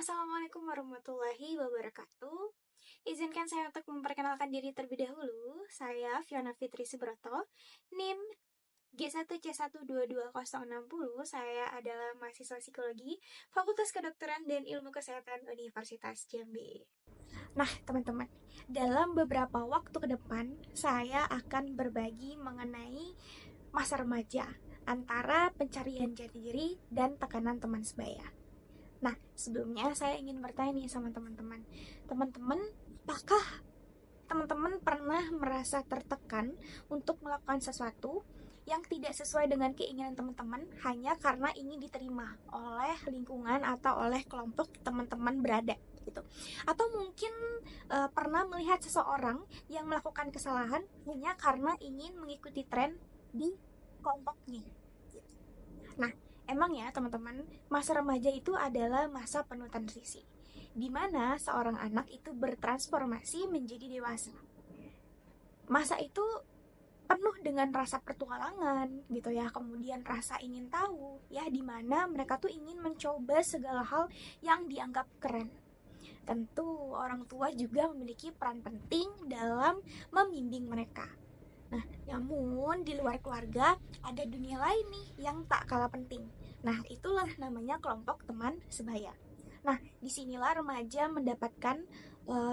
Assalamualaikum warahmatullahi wabarakatuh. Izinkan saya untuk memperkenalkan diri terlebih dahulu. Saya Fiona Fitri Subroto, NIM G1C122060. Saya adalah mahasiswa psikologi, Fakultas Kedokteran dan Ilmu Kesehatan Universitas Jambi. Nah, teman-teman, dalam beberapa waktu ke depan, saya akan berbagi mengenai masa remaja, antara pencarian jati diri dan tekanan teman sebaya. Nah, sebelumnya saya ingin bertanya nih sama teman-teman. Teman-teman, apakah teman-teman pernah merasa tertekan untuk melakukan sesuatu yang tidak sesuai dengan keinginan teman-teman hanya karena ingin diterima oleh lingkungan atau oleh kelompok teman-teman berada gitu? Atau mungkin pernah melihat seseorang yang melakukan kesalahan hanya karena ingin mengikuti tren di kelompoknya? Nah, emang ya teman-teman, masa remaja itu adalah masa penuh transisi, di mana seorang anak itu bertransformasi menjadi dewasa. Masa itu penuh dengan rasa petualangan gitu ya, kemudian rasa ingin tahu ya, di mana mereka tuh ingin mencoba segala hal yang dianggap keren. Tentu orang tua juga memiliki peran penting dalam membimbing mereka. Nah, namun di luar keluarga ada dunia lain nih yang tak kalah penting. Nah, itulah namanya kelompok teman sebaya. Nah, disinilah remaja mendapatkan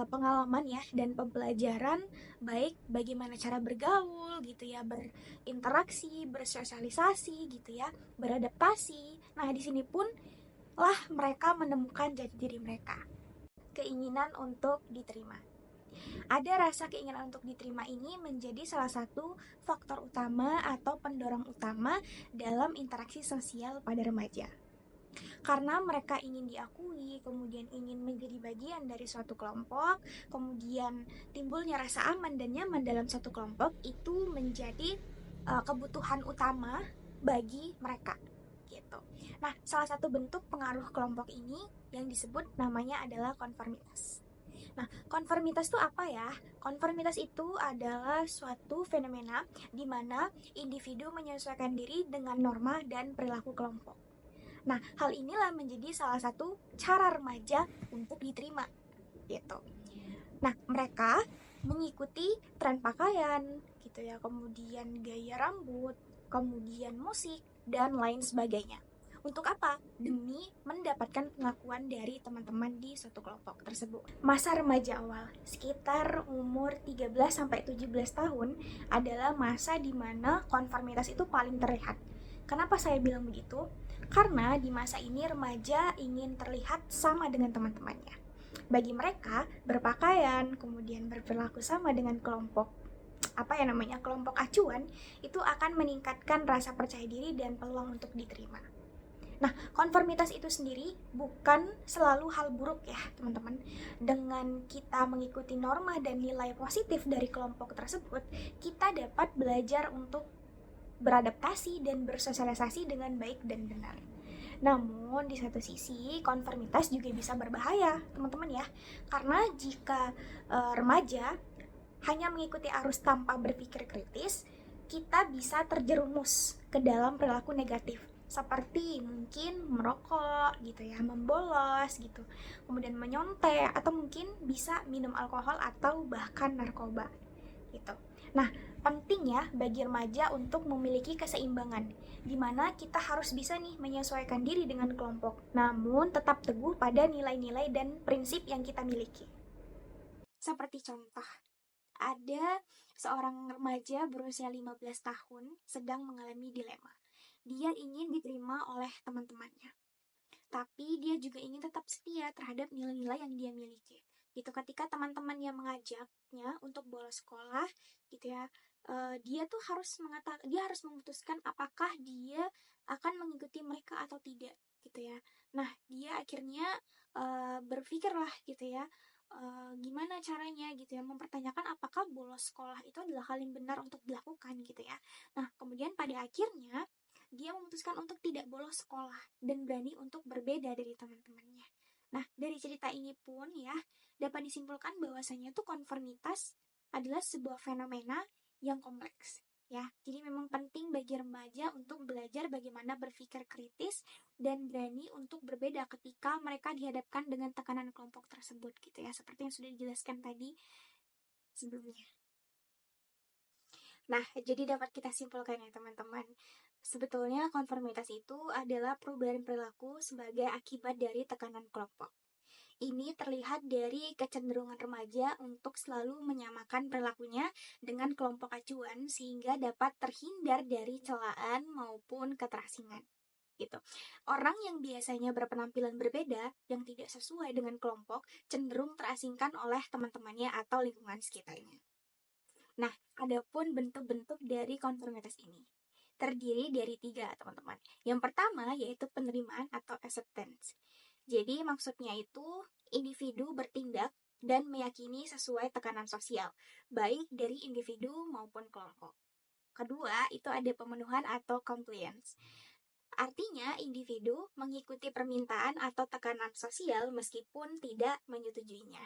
pengalaman ya dan pembelajaran baik bagaimana cara bergaul gitu ya, berinteraksi, bersosialisasi gitu ya, beradaptasi. Nah, di sini pun lah mereka menemukan jati diri mereka, keinginan untuk diterima. Ada rasa keinginan untuk diterima ini menjadi salah satu faktor utama atau pendorong utama dalam interaksi sosial pada remaja. Karena mereka ingin diakui, kemudian ingin menjadi bagian dari suatu kelompok, kemudian timbulnya rasa aman dan nyaman dalam satu kelompok, itu menjadi kebutuhan utama bagi mereka gitu. Nah, salah satu bentuk pengaruh kelompok ini yang disebut namanya adalah konformitas. Nah, konformitas itu apa ya? Konformitas itu adalah suatu fenomena di mana individu menyesuaikan diri dengan norma dan perilaku kelompok. Nah, hal inilah menjadi salah satu cara remaja untuk diterima, gitu. Nah, mereka mengikuti tren pakaian, gitu ya, kemudian gaya rambut, kemudian musik, dan lain sebagainya. Untuk apa? Demi mendapatkan pengakuan dari teman-teman di suatu kelompok tersebut. Masa remaja awal, sekitar umur 13-17 tahun, adalah masa di mana konformitas itu paling terlihat. Kenapa saya bilang begitu? Karena di masa ini remaja ingin terlihat sama dengan teman-temannya. Bagi mereka, berpakaian, kemudian berperilaku sama dengan kelompok kelompok acuan, itu akan meningkatkan rasa percaya diri dan peluang untuk diterima. Nah, konformitas itu sendiri bukan selalu hal buruk ya, teman-teman. Dengan kita mengikuti norma dan nilai positif dari kelompok tersebut, kita dapat belajar untuk beradaptasi dan bersosialisasi dengan baik dan benar. Namun, di satu sisi, konformitas juga bisa berbahaya, teman-teman ya. Karena jika remaja hanya mengikuti arus tanpa berpikir kritis, kita bisa terjerumus ke dalam perilaku negatif, seperti mungkin merokok gitu ya, membolos gitu, kemudian menyontek, atau mungkin bisa minum alkohol atau bahkan narkoba gitu. Nah, penting ya bagi remaja untuk memiliki keseimbangan, di mana kita harus bisa nih menyesuaikan diri dengan kelompok, namun tetap teguh pada nilai-nilai dan prinsip yang kita miliki. Seperti contoh, ada seorang remaja berusia 15 tahun sedang mengalami dilema. Dia ingin diterima oleh teman-temannya, tapi dia juga ingin tetap setia terhadap nilai-nilai yang dia miliki. Gitu, ketika teman-teman yang mengajaknya untuk bolos sekolah, gitu ya, dia tuh dia harus memutuskan apakah dia akan mengikuti mereka atau tidak, gitu ya. Nah, dia akhirnya berpikirlah gitu ya, gimana caranya gitu ya, mempertanyakan apakah bolos sekolah itu adalah hal yang benar untuk dilakukan gitu ya. Nah, kemudian pada akhirnya dia memutuskan untuk tidak bolos sekolah dan berani untuk berbeda dari teman-temannya. Nah, dari cerita ini pun ya, dapat disimpulkan bahwasanya tuh konformitas adalah sebuah fenomena yang kompleks ya. Jadi memang penting bagi remaja untuk belajar bagaimana berpikir kritis dan berani untuk berbeda ketika mereka dihadapkan dengan tekanan kelompok tersebut gitu ya, seperti yang sudah dijelaskan tadi sebelumnya. Nah, jadi dapat kita simpulkan ya teman-teman, sebetulnya konformitas itu adalah perubahan perilaku sebagai akibat dari tekanan kelompok. Ini terlihat dari kecenderungan remaja untuk selalu menyamakan perilakunya dengan kelompok acuan sehingga dapat terhindar dari celaan maupun keterasingan. Gitu. Orang yang biasanya berpenampilan berbeda yang tidak sesuai dengan kelompok cenderung terasingkan oleh teman-temannya atau lingkungan sekitarnya. Nah, adapun bentuk-bentuk dari konformitas ini terdiri dari 3, teman-teman. Yang pertama yaitu penerimaan atau acceptance. Jadi maksudnya itu individu bertindak dan meyakini sesuai tekanan sosial, baik dari individu maupun kelompok. Kedua, itu ada pemenuhan atau compliance. Artinya individu mengikuti permintaan atau tekanan sosial meskipun tidak menyetujuinya.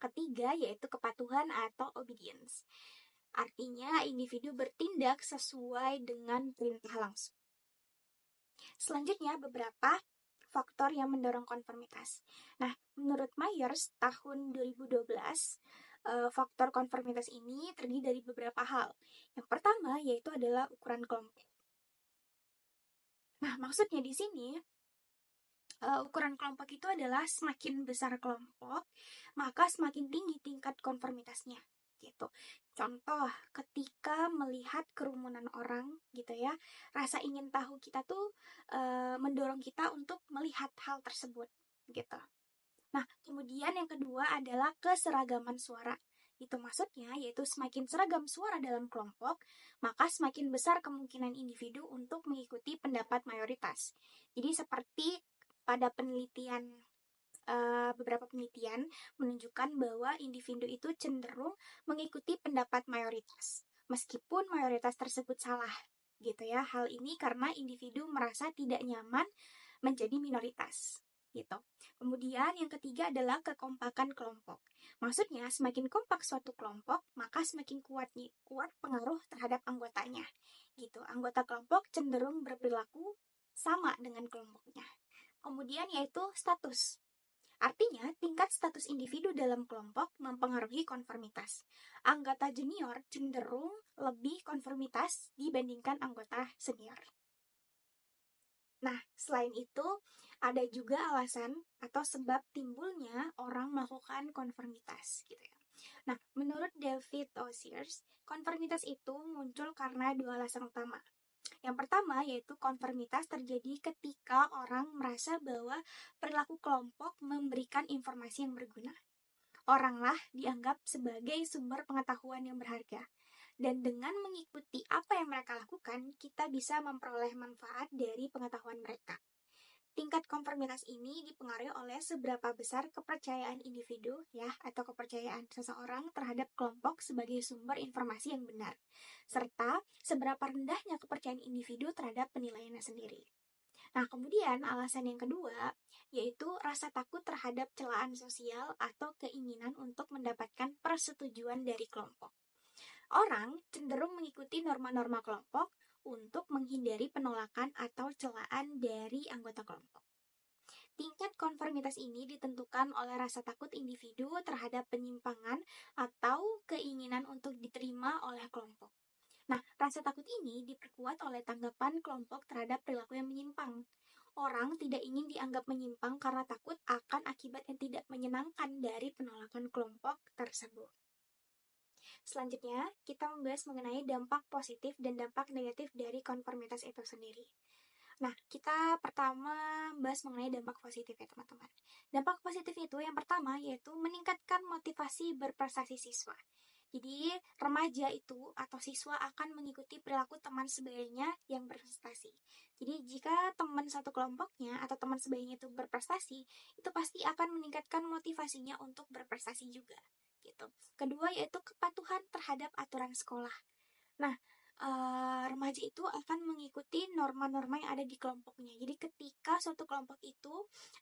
Ketiga, yaitu kepatuhan atau obedience. Artinya individu bertindak sesuai dengan perintah langsung. Selanjutnya, beberapa faktor yang mendorong konformitas. Nah, menurut Myers tahun 2012, faktor konformitas ini terdiri dari beberapa hal. Yang pertama yaitu adalah ukuran kelompok. Nah, maksudnya di sini ukuran kelompok itu adalah semakin besar kelompok, maka semakin tinggi tingkat konformitasnya gitu. Contoh, ketika melihat kerumunan orang gitu ya, rasa ingin tahu kita tuh mendorong kita untuk melihat hal tersebut gitu. Nah, kemudian yang kedua adalah keseragaman suara. Itu maksudnya yaitu semakin seragam suara dalam kelompok, maka semakin besar kemungkinan individu untuk mengikuti pendapat mayoritas. Jadi seperti pada penelitian beberapa penelitian menunjukkan bahwa individu itu cenderung mengikuti pendapat mayoritas, meskipun mayoritas tersebut salah, gitu ya. Hal ini karena individu merasa tidak nyaman menjadi minoritas, gitu. Kemudian yang ketiga adalah kekompakan kelompok. Maksudnya semakin kompak suatu kelompok, maka semakin kuat pengaruh terhadap anggotanya, gitu. Anggota kelompok cenderung berperilaku sama dengan kelompoknya. Kemudian yaitu status. Artinya, tingkat status individu dalam kelompok mempengaruhi konformitas. Anggota junior cenderung lebih konformitas dibandingkan anggota senior. Nah, selain itu, ada juga alasan atau sebab timbulnya orang melakukan konformitas gitu ya. Nah, menurut David Osiers, konformitas itu muncul karena 2 alasan utama. Yang pertama yaitu konformitas terjadi ketika orang merasa bahwa perilaku kelompok memberikan informasi yang berguna. Oranglah dianggap sebagai sumber pengetahuan yang berharga. Dan dengan mengikuti apa yang mereka lakukan, kita bisa memperoleh manfaat dari pengetahuan mereka. Tingkat konformitas ini dipengaruhi oleh seberapa besar kepercayaan individu ya atau kepercayaan seseorang terhadap kelompok sebagai sumber informasi yang benar, serta seberapa rendahnya kepercayaan individu terhadap penilaiannya sendiri. Nah, kemudian alasan yang kedua yaitu rasa takut terhadap celaan sosial atau keinginan untuk mendapatkan persetujuan dari kelompok. Orang cenderung mengikuti norma-norma kelompok untuk menghindari penolakan atau celaan dari anggota kelompok. Tingkat konformitas ini ditentukan oleh rasa takut individu terhadap penyimpangan atau keinginan untuk diterima oleh kelompok. Nah, rasa takut ini diperkuat oleh tanggapan kelompok terhadap perilaku yang menyimpang. Orang tidak ingin dianggap menyimpang karena takut akan akibat yang tidak menyenangkan dari penolakan kelompok tersebut. Selanjutnya, kita membahas mengenai dampak positif dan dampak negatif dari konformitas itu sendiri. Nah, kita pertama bahas mengenai dampak positif ya teman-teman. Dampak positif itu yang pertama yaitu meningkatkan motivasi berprestasi siswa. Jadi, remaja itu atau siswa akan mengikuti perilaku teman sebayanya yang berprestasi. Jadi, jika teman satu kelompoknya atau teman sebayanya itu berprestasi, itu pasti akan meningkatkan motivasinya untuk berprestasi juga. Gitu. Kedua yaitu kepatuhan terhadap aturan sekolah. Nah, remaja itu akan mengikuti norma-norma yang ada di kelompoknya. Jadi ketika suatu kelompok itu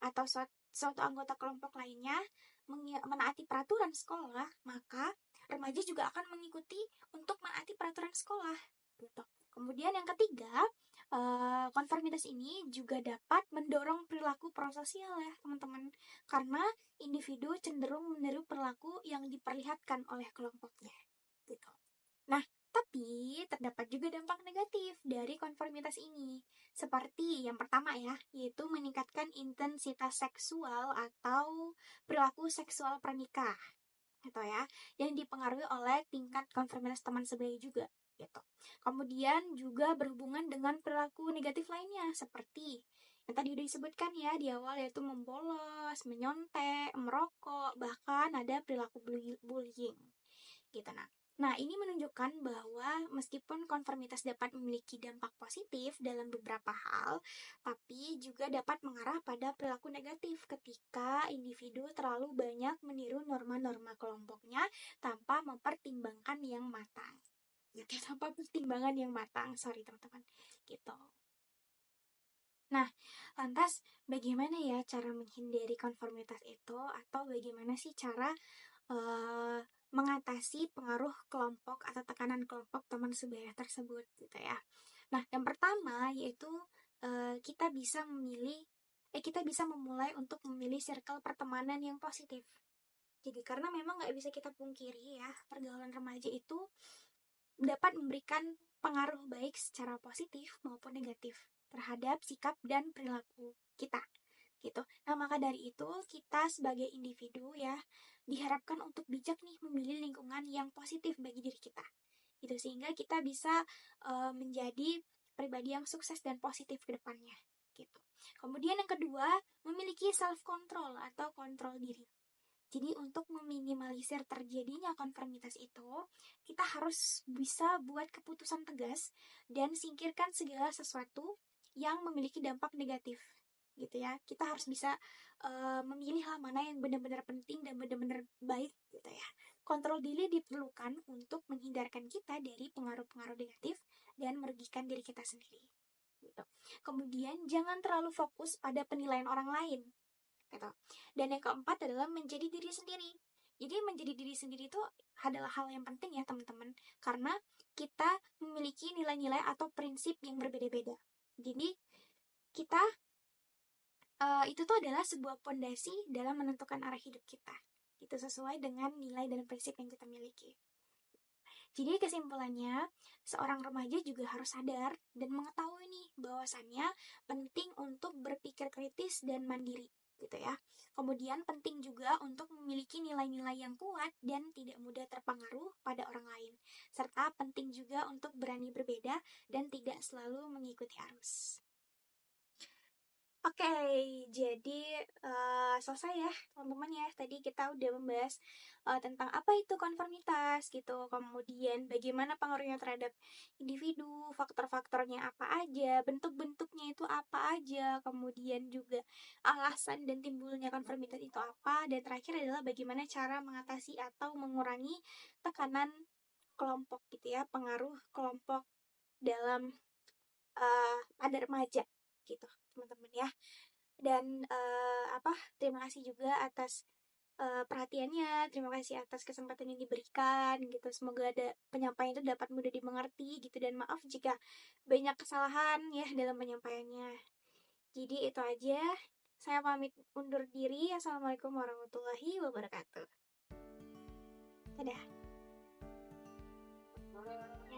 atau suatu anggota kelompok lainnya menaati peraturan sekolah, maka remaja juga akan mengikuti untuk menaati peraturan sekolah gitu. Kemudian yang ketiga, konformitas ini juga dapat mendorong perilaku prososial ya teman-teman, karena individu cenderung meniru perilaku yang diperlihatkan oleh kelompoknya gitu. Nah, tapi terdapat juga dampak negatif dari konformitas ini. Seperti yang pertama ya, yaitu meningkatkan intensitas seksual atau perilaku seksual pranikah gitu ya, yang dipengaruhi oleh tingkat konformitas teman sebaya juga gitu. Kemudian juga berhubungan dengan perilaku negatif lainnya seperti yang tadi udah disebutkan ya di awal, yaitu membolos, menyontek, merokok, bahkan ada perilaku bullying gitu. Nah, ini menunjukkan bahwa meskipun konformitas dapat memiliki dampak positif dalam beberapa hal, tapi juga dapat mengarah pada perilaku negatif ketika individu terlalu banyak meniru norma-norma kelompoknya tanpa mempertimbangkan yang matang. Gitu, tanpa pertimbangan yang matang, sorry teman-teman. Gitu. Nah, lantas bagaimana ya cara menghindari konformitas itu, atau bagaimana sih cara mengatasi pengaruh kelompok atau tekanan kelompok teman sebaya tersebut gitu ya. Nah, yang pertama yaitu kita bisa memulai untuk memilih circle pertemanan yang positif. Jadi karena memang nggak bisa kita pungkiri ya, pergaulan remaja itu dapat memberikan pengaruh baik secara positif maupun negatif terhadap sikap dan perilaku kita gitu. Nah, maka dari itu kita sebagai individu ya diharapkan untuk bijak nih memilih lingkungan yang positif bagi diri kita. Gitu, sehingga kita bisa menjadi pribadi yang sukses dan positif ke depannya gitu. Kemudian yang kedua, memiliki self control atau kontrol diri. Jadi untuk meminimalisir terjadinya konformitas itu, kita harus bisa buat keputusan tegas dan singkirkan segala sesuatu yang memiliki dampak negatif gitu ya. Kita harus bisa memilih mana yang benar-benar penting dan benar-benar baik gitu ya. Kontrol diri diperlukan untuk menghindarkan kita dari pengaruh-pengaruh negatif dan merugikan diri kita sendiri gitu. Kemudian jangan terlalu fokus pada penilaian orang lain gitu. Dan yang keempat adalah menjadi diri sendiri. Jadi menjadi diri sendiri itu adalah hal yang penting ya teman-teman, karena kita memiliki nilai-nilai atau prinsip yang berbeda-beda. Jadi kita itu tuh adalah sebuah pondasi dalam menentukan arah hidup kita. Itu sesuai dengan nilai dan prinsip yang kita miliki. Jadi kesimpulannya, seorang remaja juga harus sadar dan mengetahui nih bahwasannya penting untuk berpikir kritis dan mandiri gitu ya. Kemudian penting juga untuk memiliki nilai-nilai yang kuat dan tidak mudah terpengaruh pada orang lain. Serta penting juga untuk berani berbeda dan tidak selalu mengikuti arus. Oke, jadi selesai ya teman-teman ya. Tadi kita udah membahas tentang apa itu konformitas gitu, kemudian bagaimana pengaruhnya terhadap individu, faktor-faktornya apa aja, bentuk-bentuknya itu apa aja, kemudian juga alasan dan timbulnya konformitas itu apa, dan terakhir adalah bagaimana cara mengatasi atau mengurangi tekanan kelompok gitu ya, pengaruh kelompok dalam pada remaja gitu teman-teman ya. Dan terima kasih juga atas perhatiannya, terima kasih atas kesempatan yang diberikan gitu. Semoga penyampaian itu dapat mudah dimengerti gitu, dan maaf jika banyak kesalahan ya dalam penyampaiannya. Jadi itu aja, saya pamit undur diri. Assalamualaikum warahmatullahi wabarakatuh. Dadah.